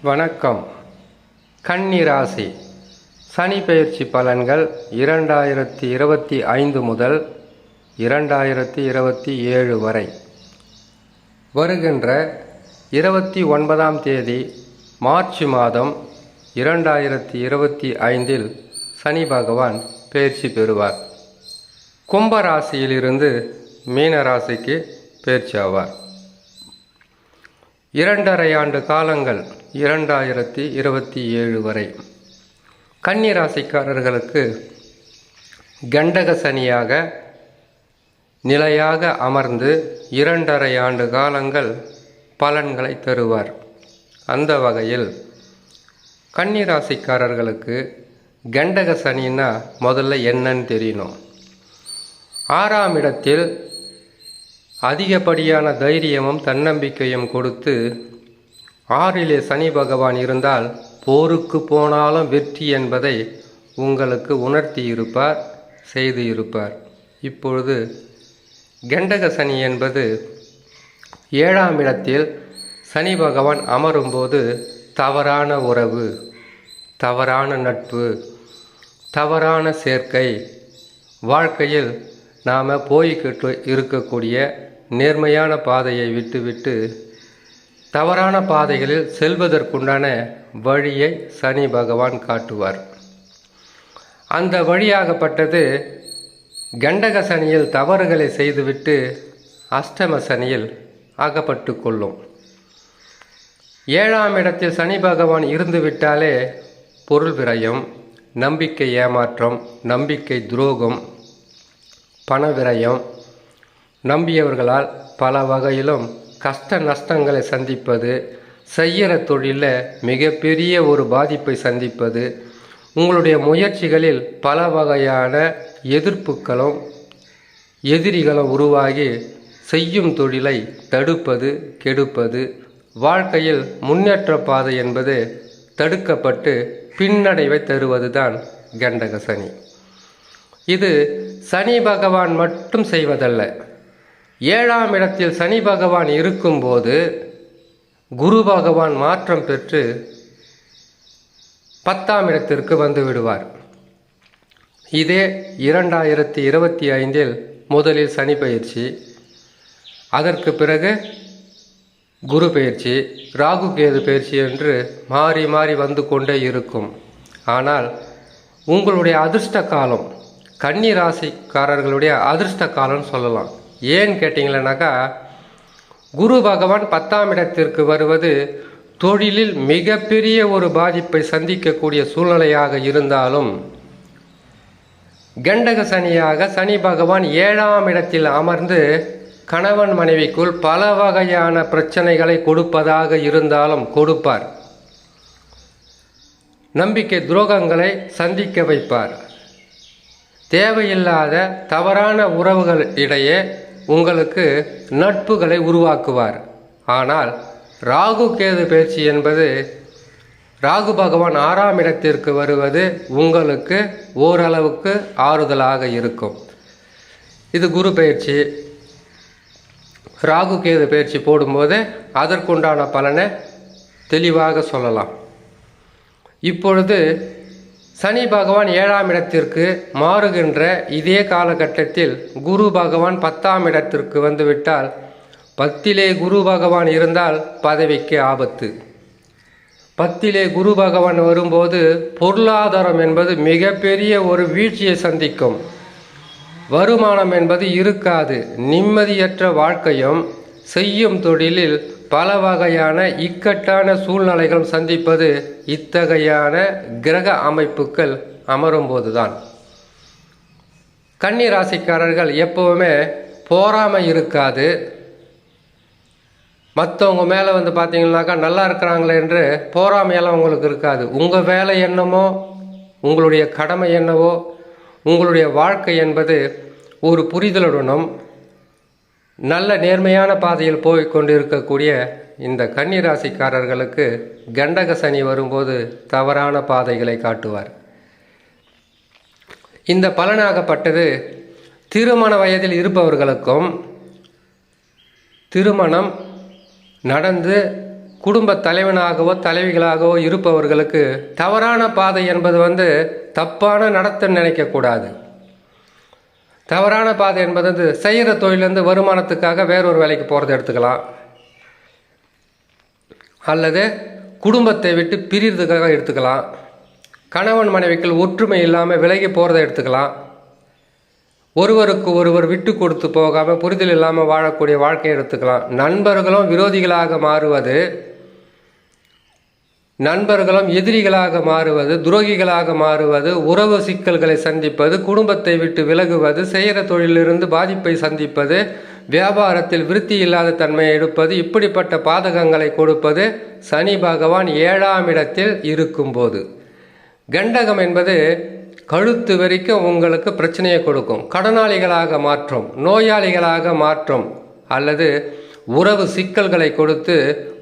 வணக்கம். கன்னி ராசி சனி பெயர்ச்சி பலன்கள் 2025 முதல் 2027 வரை. வருகின்ற 29ஆம் தேதி மார்ச் மாதம் 2025 சனி பகவான் பெயர்ச்சி பெறுவார். கும்ப ராசியிலிருந்து மீன ராசிக்கு பெயர்ச்சி ஆவார். 2.5 ஆண்டு காலங்கள் 2027 வரை. கன்னி ராசிக்காரர்களுக்கு கண்டக சனியாக நிலையாக அமர்ந்து 2.5 ஆண்டு காலங்கள் பலன்களை தருவார். அந்த வகையில் கன்னி ராசிக்காரர்களுக்கு கண்டக சனின்னா முதல்ல என்னன்னு தெரியணும். 6ஆம் இடத்தில் அதிகப்படியான தைரியமும் தன்னம்பிக்கையும் கொடுத்து 6லே சனி பகவான் இருந்தால் போருக்கு போனாலும் வெற்றி என்பதை உங்களுக்கு உணர்த்தி இருப்பார், செய்து இருப்பார். இப்பொழுது கண்டக சனி என்பது 7ஆம் இடத்தில் சனி பகவான் அமரும்போது தவறான உறவு, தவறான நட்பு, தவறான சேர்க்கை, வாழ்க்கையில் நாம் போய்கிட்டு இருக்கக்கூடிய நேர்மையான பாதையை விட்டுவிட்டு தவறான பாதைகளில் செல்வதற்குண்டான வழியை சனி பகவான் காட்டுவார். அந்த வழியாகப்பட்டது கண்டக சனியில் தவறுகளை செய்துவிட்டு அஷ்டம சனியில் அகப்பட்டு கொள்ளும். 7ஆம் இடத்தில் சனி பகவான் இருந்துவிட்டாலே பொருள் விரயம், நம்பிக்கை ஏமாற்றம், நம்பிக்கை துரோகம், பண விரயம், நம்பியவர்களால் பல வகையிலும் கஷ்ட நஷ்டங்களை சந்திப்பது, செய்கிற தொழிலில் மிகப்பெரிய ஒரு பாதிப்பை சந்திப்பது, உங்களுடைய முயற்சிகளில் பல வகையான எதிர்ப்புகளும் எதிரிகளும் உருவாகி செய்யும் தொழிலை தடுப்பது, கெடுப்பது, வாழ்க்கையில் முன்னேற்ற பாதை என்பது தடுக்கப்பட்டு பின்னடைவை தருவதுதான் கண்டக சனி. இது சனி பகவான் மட்டும் செய்வதல்ல. 7ஆம் இடத்தில் சனி பகவான் இருக்கும்போது குரு பகவான் மாற்றம் பெற்று 10ஆம் இடத்திற்கு வந்து விடுவார். இதே 2025 முதலில் சனி பயிற்சி, அதற்கு பிறகு குரு பயிற்சி, ராகு கேது பயிற்சி என்று மாறி மாறி வந்து கொண்டே இருக்கும். ஆனால் உங்களுடைய அதிர்ஷ்ட காலம், கன்னி ராசிக்காரர்களுடைய அதிர்ஷ்ட காலம் சொல்லலாம். ஏன்னு கேட்டிங்களேனாக்கா, குரு பகவான் 10ஆம் இடத்திற்கு வருவது தொழிலில் மிகப்பெரிய ஒரு பாதிப்பை சந்திக்கக்கூடிய சூழ்நிலையாக இருந்தாலும், கண்டக சனியாக சனி பகவான் 7ஆம் இடத்தில் அமர்ந்து கணவன் மனைவிக்குள் பல வகையான பிரச்சனைகளை கொடுப்பதாக இருந்தாலும் கொடுப்பார். நம்பிக்கை துரோகங்களை சந்திக்க வைப்பார். தேவையில்லாத தவறான உறவுகள் இடையே உங்களுக்கு நட்புகளை உருவாக்குவார். ஆனால் ராகு கேது பயிற்சி என்பது ராகு பகவான் 6ஆம் இடத்திற்கு வருவது உங்களுக்கு ஓரளவுக்கு ஆறுதலாக இருக்கும். இது குரு பயிற்சி, ராகு கேது பயிற்சி போடும்போது அதற்குண்டான பலனை தெளிவாக சொல்லலாம். இப்பொழுது சனி பகவான் 7ஆம் இடத்திற்கு மாறுகின்ற இதே காலகட்டத்தில் குரு பகவான் 10ஆம் இடத்திற்கு வந்துவிட்டால், 10லே குரு பகவான் இருந்தால் பதவிக்கு ஆபத்து. 10லே குரு பகவான் வரும்போது பொருளாதாரம் என்பது மிகப்பெரிய ஒரு வீழ்ச்சியை சந்திக்கும். வருமானம் என்பது இருக்காது. நிம்மதியற்ற வாழ்க்கையும், செய்யும் தொழிலில் பல வகையான இக்கட்டான சூழ்நிலைகள் சந்திப்பது இத்தகையான கிரக அமைப்புகள் அமரும்போதுதான். கன்னி ராசிக்காரர்கள் எப்பவுமே போராமை இருக்காது. மற்றவங்க மேலே பார்த்தீங்கன்னாக்கா நல்லா இருக்கிறாங்களே என்று போராமையெல்லாம் உங்களுக்கு இருக்காது. உங்கள் வேலை என்னமோ, உங்களுடைய கடமை என்னவோ, உங்களுடைய வாழ்க்கை என்பது ஒரு புரிதலுடனும் நல்ல நேர்மையான பாதையில் போய் கொண்டு இருக்கக்கூடிய இந்த கன்னி ராசிக்காரர்களுக்கு கண்டக சனி வரும்போது தவறான பாதைகளை காட்டுவார். இந்த பலனாகப்பட்டது திருமண வயதில் இருப்பவர்களுக்கும், திருமணம் நடந்து குடும்ப தலைவனாகவோ தலைவிகளாகவோ இருப்பவர்களுக்கு தவறான பாதை என்பது தப்பான நடத்த நினைக்கக்கூடாது. தவறான பாதை என்பது செய்கிற தொழிலேருந்து வருமானத்துக்காக வேறொரு வேலைக்கு போகிறத எடுத்துக்கலாம், அல்லது குடும்பத்தை விட்டு பிரிறதுக்காக எடுத்துக்கலாம், கணவன் மனைவிக்குள் ஒற்றுமை இல்லாமல் விலகி போகிறத எடுத்துக்கலாம், ஒருவருக்கு ஒருவர் விட்டு கொடுத்து போகாமல் புரிதல் இல்லாமல் வாழக்கூடிய வாழ்க்கையை எடுத்துக்கலாம். நண்பர்களும் விரோதிகளாக மாறுவது, நண்பர்களும் எதிரிகளாக மாறுவது, துரோகிகளாக மாறுவது, உறவு சிக்கல்களை சந்திப்பது, குடும்பத்தை விட்டு விலகுவது, செய்கிற தொழிலிருந்து பாதிப்பை சந்திப்பது, வியாபாரத்தில் விருத்தி இல்லாத தன்மையை எடுப்பது, இப்படிப்பட்ட பாதகங்களை கொடுப்பது சனி பகவான் 7ஆம் இடத்தில் இருக்கும்போது. கண்டகம் என்பது கழுத்து வரைக்கும் உங்களுக்கு பிரச்சனையை கொடுக்கும், கடனாளிகளாக மாற்றும், நோயாளிகளாக மாற்றும், அல்லது உறவு சிக்கல்களை கொடுத்து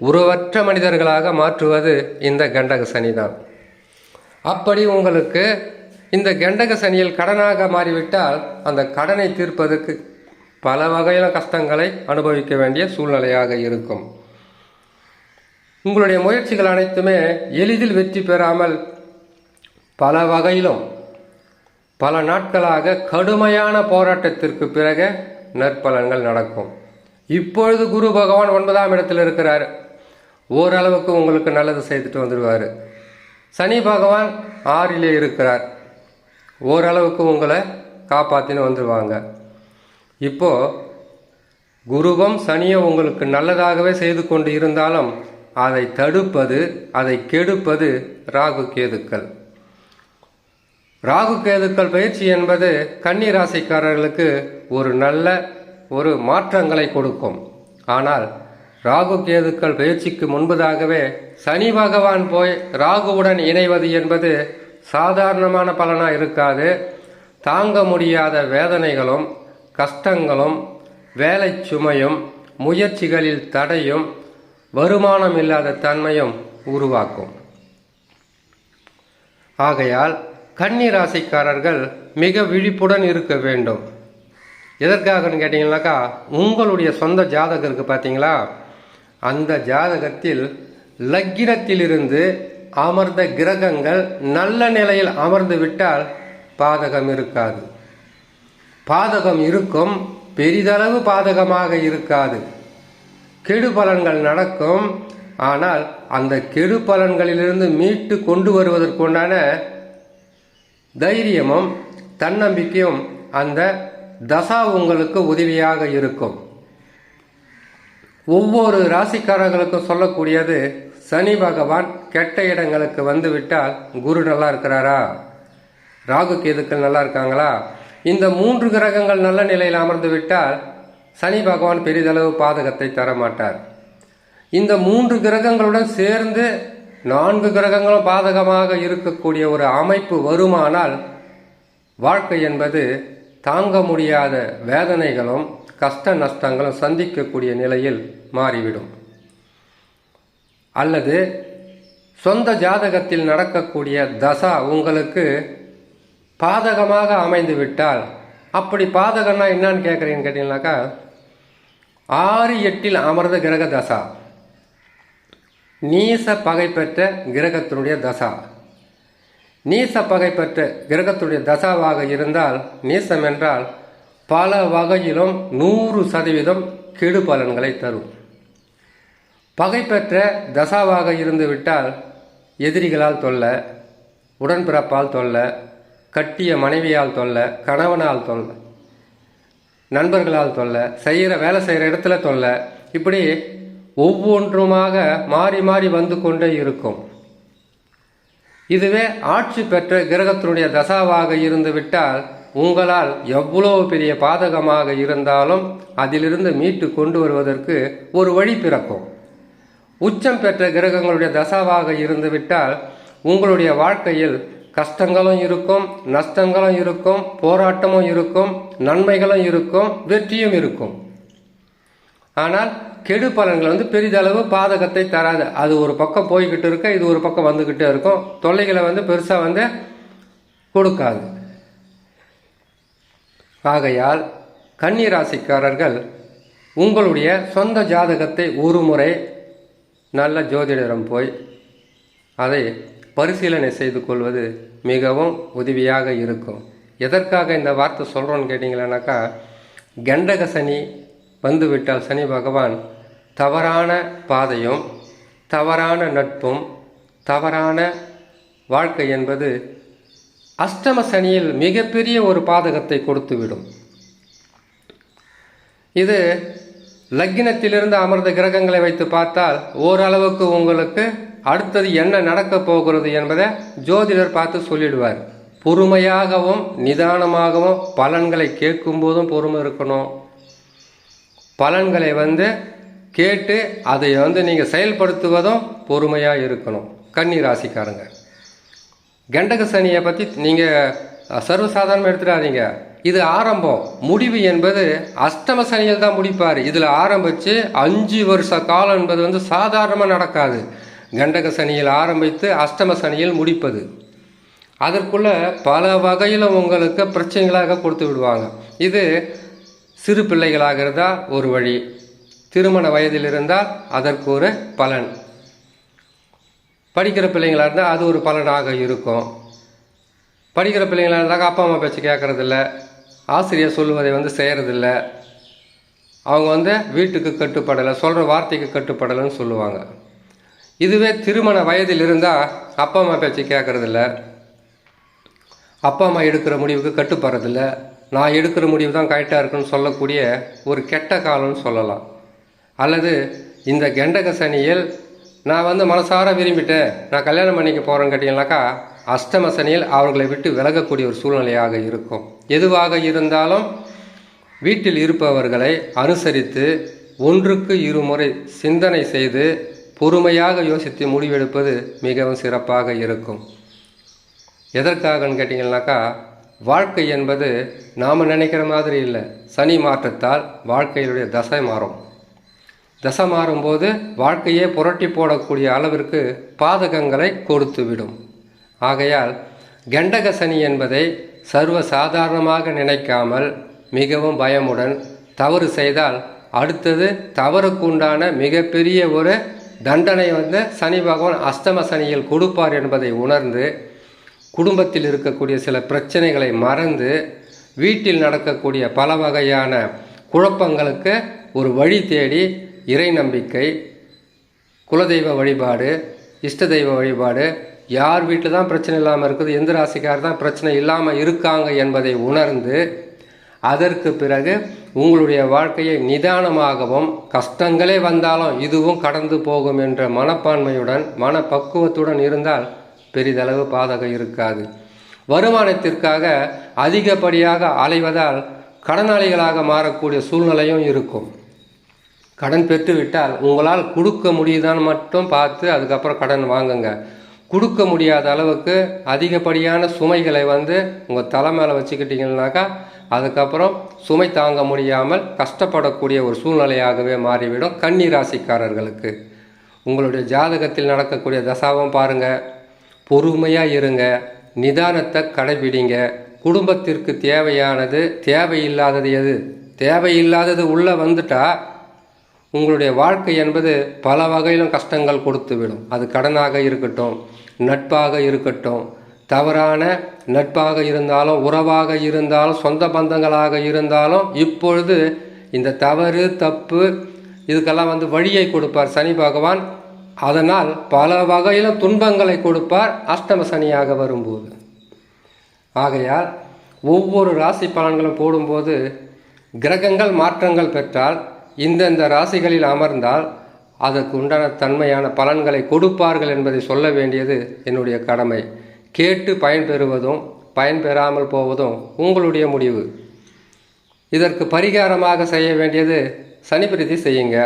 உறவற்ற மனிதர்களாக மாற்றுவது இந்த கண்டக சனி தான். அப்படி உங்களுக்கு இந்த கண்டக சனியில் கடனாக மாறிவிட்டால் அந்த கடனை தீர்ப்பதற்கு பல வகையான கஷ்டங்களை அனுபவிக்க வேண்டிய சூழ்நிலையாக இருக்கும். உங்களுடைய முயற்சிகள் அனைத்துமே எளிதில் வெற்றி பெறாமல் பல வகையிலும் பல நாட்களாக கடுமையான போராட்டத்திற்கு பிறகு நற்பலன்கள் நடக்கும். இப்பொழுது குரு பகவான் 9ஆம் இடத்தில் இருக்கிறார், ஓரளவுக்கு உங்களுக்கு நல்லது செய்துட்டு வந்துடுவார். சனி பகவான் 6லே இருக்கிறார், ஓரளவுக்கு உங்களை காப்பாற்றின்னு வந்துடுவாங்க. இப்போது குருவும் சனியும் உங்களுக்கு நல்லதாகவே செய்து கொண்டு இருந்தாலும் அதை தடுப்பது, அதை கெடுப்பது ராகு கேதுக்கள். ராகு கேதுக்கள் பயிற்சி என்பது கன்னி ராசிக்காரர்களுக்கு ஒரு மாற்றங்களை கொடுக்கும். ஆனால் ராகு கேதுக்கள் பயிற்சிக்கு முன்பதாகவே சனி பகவான் போய் ராகுவுடன் இணைவது என்பது சாதாரணமான பலனாக இருக்காது. தாங்க முடியாத வேதனைகளும் கஷ்டங்களும் வேலை சுமையும் முயற்சிகளில் தடையும் வருமானம் இல்லாத தன்மையும் உருவாக்கும். ஆகையால் கன்னி ராசிக்காரர்கள் மிக விழிப்புடன் இருக்க வேண்டும். எதற்காகன்னு கேட்டிங்கனாக்கா, உங்களுடைய சொந்த ஜாதகம் இருக்குது பார்த்தீங்களா, அந்த ஜாதகத்தில் லக்கினத்திலிருந்து அமர்ந்த கிரகங்கள் நல்ல நிலையில் அமர்ந்து விட்டால் பாதகம் இருக்காது. பாதகம் இருக்கும், பெரிதளவு பாதகமாக இருக்காது. கெடு பலன்கள் நடக்கும். ஆனால் அந்த கெடு பலன்களிலிருந்து மீட்டு கொண்டு வருவதற்குண்டான தைரியமும் தன்னம்பிக்கையும் அந்த தசா உங்களுக்கு உதவியாக இருக்கும். ஒவ்வொரு ராசிக்காரர்களுக்கும் சொல்லக்கூடியது, சனி பகவான் கெட்ட இடங்களுக்கு வந்து விட்டால் குரு நல்லா இருக்கிறாரா, ராகு கேதுக்கள் நல்லா இருக்காங்களா, இந்த 3 கிரகங்கள் நல்ல நிலையில் அமர்ந்து விட்டால் சனி பகவான் பெரிதளவு பாதகத்தை தரமாட்டார். இந்த 3 கிரகங்களுடன் சேர்ந்து 4 கிரகங்களும் பாதகமாக இருக்கக்கூடிய ஒரு அமைப்பு வருமானால் வாழ்க்கை என்பது தாங்க முடியாத வேதனைகளும் கஷ்ட நஷ்டங்களும் சந்திக்கக்கூடிய நிலையில் மாறிவிடும். அல்லது சொந்த ஜாதகத்தில் நடக்கக்கூடிய தசா உங்களுக்கு பாதகமாக அமைந்து விட்டால், அப்படி பாதகம்னா என்னன்னு கேட்குறீங்கன்னு கேட்டீங்கன்னாக்கா, 6, 8 அமர்ந்த கிரக தசா, நீச பகை பெற்ற கிரகத்தினுடைய தசா. நீச பகை பெற்ற கிரகத்துடைய தசாவாக இருந்தால், நீசம் என்றால் பல வகையிலும் 100% கெடு பலன்களை தரும். பகை பெற்ற தசாவாக இருந்து விட்டால் எதிரிகளால் தொல்லை, உடன்பிறப்பால் தொல்லை, கட்டிய மனைவியால் தொல்லை, கணவனால் தொல்லை, நண்பர்களால் தொல்லை, வேலை செய்கிற இடத்துல தொல்லை, இப்படி ஒவ்வொன்றுமாக மாறி மாறி வந்து கொண்டே இருக்கும். இதுவே ஆட்சி பெற்ற கிரகத்தினுடைய தசாவாக இருந்து விட்டால் உங்களால் எவ்வளோ பெரிய பாதகமாக இருந்தாலும் அதிலிருந்து மீட்டு கொண்டு வருவதற்கு ஒரு வழி பிறக்கும். உச்சம் பெற்ற கிரகங்களுடைய தசாவாக இருந்து விட்டால் உங்களுடைய வாழ்க்கையில் கஷ்டங்களும் இருக்கும், நஷ்டங்களும் இருக்கும், போராட்டமும் இருக்கும், நன்மைகளும் இருக்கும், வெற்றியும் இருக்கும். ஆனால் கெடு பலன்கள் பெரிதளவு பாதகத்தை தராது. அது ஒரு பக்கம் போய்கிட்டு இருக்க, இது ஒரு பக்கம் வந்துக்கிட்டே இருக்கும். தொல்லைகளை பெருசாக கொடுக்காது. ஆகையால் கன்னி ராசிக்காரர்கள் உங்களுடைய சொந்த ஜாதகத்தை ஒரு முறை நல்ல ஜோதிடரிடம் போய் அதை பரிசீலனை செய்து கொள்வது மிகவும் உதவியாக இருக்கும். எதற்காக இந்த வார்த்தை சொல்கிறோன்னு கேட்டிங்களேனாக்கா, கண்டக சனி வந்துவிட்டால் சனி பகவான் தவறான பாதையும் தவறான நட்பும் தவறான வாழ்க்கை என்பது அஷ்டம சனியில் மிகப்பெரிய ஒரு பாதகத்தை கொடுத்துவிடும். இது லக்னத்திலிருந்து அமர்ந்த கிரகங்களை வைத்து பார்த்தால் ஓரளவுக்கு உங்களுக்கு அடுத்தது என்ன நடக்கப் போகிறது என்பதை ஜோதிடர் பார்த்து சொல்லிடுவார். பொறுமையாகவும் நிதானமாகவும் பலன்களை கேட்கும் போதும் பொறுமை இருக்கணும். பலன்களை கேட்டு அதை நீங்கள் செயல்படுத்துவதும் பொறுமையாக இருக்கணும். கன்னி ராசிக்காரங்க, கண்டக சனியை பற்றி நீங்கள் சர்வசாதாரணமாக எடுத்துடாதீங்க. இது ஆரம்பம். முடிவு என்பது அஷ்டம சனியில் தான் முடிப்பார். இதில் ஆரம்பித்து 5 வருஷ காலம் என்பது சாதாரணமாக நடக்காது. கண்டக சனியில் ஆரம்பித்து அஷ்டம சனியில் முடிப்பது, அதற்குள்ள பல வகையில் உங்களுக்கு பிரச்சனைகளாக கொடுத்து விடுவாங்க. இது சிறு பிள்ளைகளாக இருந்தால் ஒரு வழி, திருமண வயதில் இருந்தால் அதற்கு ஒரு பலன், படிக்கிற பிள்ளைங்களாக இருந்தால் அது ஒரு பலனாக இருக்கும். படிக்கிற பிள்ளைங்களாக இருந்தால் அப்பா அம்மா பேச்சு கேட்குறதில்ல, ஆசிரியர் சொல்லுவதை செய்கிறதில்ல, அவங்க வீட்டுக்கு கட்டுப்படலை, சொல்கிற வார்த்தைக்கு கட்டுப்படலைன்னு சொல்லுவாங்க. இதுவே திருமண வயதில் இருந்தால் அப்பா அம்மா பேச்சு கேட்குறதில்ல, அப்பா அம்மா எடுக்கிற முடிவுக்கு கட்டுப்படுறதில்ல, நான் எடுக்கிற முடிவு தான் கரெக்டாக இருக்குன்னு சொல்லக்கூடிய ஒரு கெட்ட காலம்னு சொல்லலாம். அல்லது இந்த கண்டக சனியில் நான் மனசார விரும்பிட்டேன், நான் கல்யாணம் பண்ணிக்க போகிறேன்னு கேட்டிங்கனாக்கா அஷ்டம சனியில் அவர்களை விட்டு விலகக்கூடிய ஒரு சூழ்நிலையாக இருக்கும். எதுவாக இருந்தாலும் வீட்டில் இருப்பவர்களை அனுசரித்து ஒன்றுக்கு இருமுறை சிந்தனை செய்து பொறுமையாக யோசித்து முடிவெடுப்பது மிகவும் சிறப்பாக இருக்கும். எதற்காகன்னு கேட்டிங்கனாக்கா, வாழ்க்கை என்பது நாம் நினைக்கிற மாதிரி இல்லை. சனி மாற்றத்தால் வாழ்க்கையினுடைய தசை மாறும். தசை மாறும்போது வாழ்க்கையே புரட்டி போடக்கூடிய அளவிற்கு பாதகங்களை கொடுத்துவிடும். ஆகையால் கண்டக சனி என்பதை சர்வ சாதாரணமாக நினைக்காமல் மிகவும் பயமுடன் தவறு செய்தால் அடுத்தது தவறுக்குண்டான மிகப்பெரிய ஒரு தண்டனை சனி பகவான் அஷ்டம சனியில் கொடுப்பார் என்பதை உணர்ந்து குடும்பத்தில் இருக்கக்கூடிய சில பிரச்சனைகளை மறந்து வீட்டில் நடக்கக்கூடிய பல வகையான குழப்பங்களுக்கு ஒரு வழி தேடி இறை நம்பிக்கை, குலதெய்வ வழிபாடு, இஷ்ட தெய்வ வழிபாடு, யார் வீட்டில் தான் பிரச்சனை இல்லாமல் இருக்குது, எந்த ராசிக்கார் தான் பிரச்சனை இல்லாமல் இருக்காங்க என்பதை உணர்ந்து அதற்கு பிறகு உங்களுடைய வாழ்க்கையை நிதானமாகவும் கஷ்டங்களே வந்தாலும் இதுவும் கடந்து போகும் என்ற மனப்பான்மையுடன் மனப்பக்குவத்துடன் இருந்தால் பெரிதளவு பாதகம் இருக்காது. வருமானத்திற்காக அதிகப்படியாக அலைவதால் கடனாளிகளாக மாறக்கூடிய சூழ்நிலையும் இருக்கும். கடன் பெற்றுவிட்டால் உங்களால் கொடுக்க முடியுதான்னு மட்டும் பார்த்து அதுக்கப்புறம் கடன் வாங்குங்க. கொடுக்க முடியாத அளவுக்கு அதிகப்படியான சுமைகளை உங்கள் தலை மேலே வச்சுக்கிட்டீங்கன்னாக்கா அதுக்கப்புறம் சுமை தாங்க முடியாமல் கஷ்டப்படக்கூடிய ஒரு சூழ்நிலையாகவே மாறிவிடும். கன்னி ராசிக்காரர்களுக்கு உங்களுடைய ஜாதகத்தில் நடக்கக்கூடிய தசாவும் பாருங்கள், பொறுமையாக இருங்க, நிதானத்தை கடைபிடிங்க. குடும்பத்திற்கு தேவையானது தேவையில்லாதது எது, தேவையில்லாதது உள்ளே வந்துட்டால் உங்களுடைய வாழ்க்கை என்பது பல வகையிலும் கஷ்டங்கள் கொடுத்துவிடும். அது கடனாக இருக்கட்டும், நட்பாக இருக்கட்டும், தவறான நட்பாக இருந்தாலும், உறவாக இருந்தாலும், சொந்த பந்தங்களாக இருந்தாலும் இப்பொழுது இந்த தவறு தப்பு இதுக்கெல்லாம் வழியை கொடுப்பார் சனி பகவான். அதனால் பல வகையிலும் துன்பங்களை கொடுப்பார் அஷ்டம சனியாக வரும்போது. ஆகையால் ஒவ்வொரு ராசி பலன்களும் போடும்போது கிரகங்கள் மாற்றங்கள் பெற்றால் இந்தந்த ராசிகளில் அமர்ந்தால் அதற்கு உண்டான தன்மையான பலன்களை கொடுப்பார்கள் என்பதை சொல்ல வேண்டியது என்னுடைய கடமை. கேட்டு பயன்பெறுவதும் பயன்பெறாமல் போவதும் உங்களுடைய முடிவு. இதற்கு பரிகாரமாக செய்ய வேண்டியது சனி பிரீதி செய்யுங்க.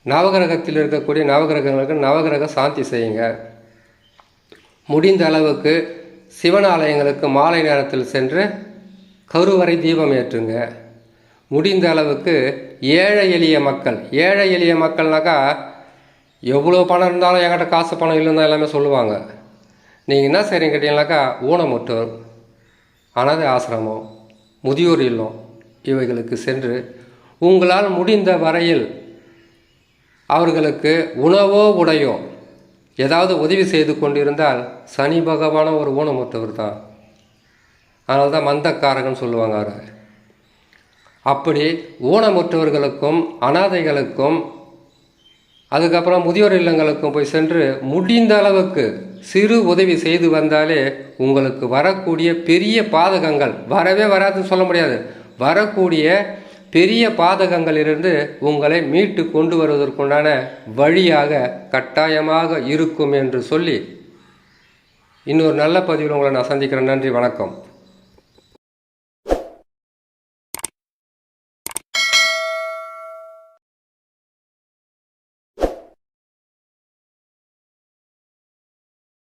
நவகிரகத்தில் இருக்கக்கூடிய நவகிரகங்களுக்கு நவகிரக சாந்தி செய்யுங்க. முடிந்த அளவுக்கு சிவன் ஆலயங்களுக்கு மாலை நேரத்தில் சென்று கருவறை தீபம் ஏற்றுங்க. முடிந்த அளவுக்கு ஏழை எளிய மக்கள்னாக்கா எவ்வளோ பணம் இருந்தாலும் என்கிட்ட காசு பணம் இல்லைன்னு எல்லாமே சொல்லுவாங்க. நீங்கள் என்ன செய்கிறீங்க கேட்டீங்கன்னாக்கா ஊனமுற்றோர், அனாதை ஆசிரமம், முதியோர் இல்லம் இவைகளுக்கு சென்று உங்களால் முடிந்த வரையில் அவர்களுக்கு உணவோ உடையோ ஏதாவது உதவி செய்து கொண்டிருந்தால் சனி பகவான ஒரு ஊனமுற்றவர் தான். அதனால தான் மந்தக்காரகன் சொல்லுவாங்க அவர். அப்படி ஊனமுற்றவர்களுக்கும் அனாதைகளுக்கும் அதுக்கப்புறம் முதியோர் இல்லங்களுக்கும் போய் சென்று முடிந்த அளவுக்கு சிறு உதவி செய்து வந்தாலே உங்களுக்கு வரக்கூடிய பெரிய பாதகங்கள், வரவே வராதுன்னு சொல்ல முடியாது, வரக்கூடிய பெரிய பாதகங்களிலிருந்து உங்களை மீட்டு கொண்டு வருவதற்குண்டான வழியாக கட்டாயமாக இருக்கும் என்று சொல்லி இன்னொரு நல்ல பதிவில் உங்களை நான் சந்திக்கிறேன். நன்றி, வணக்கம்.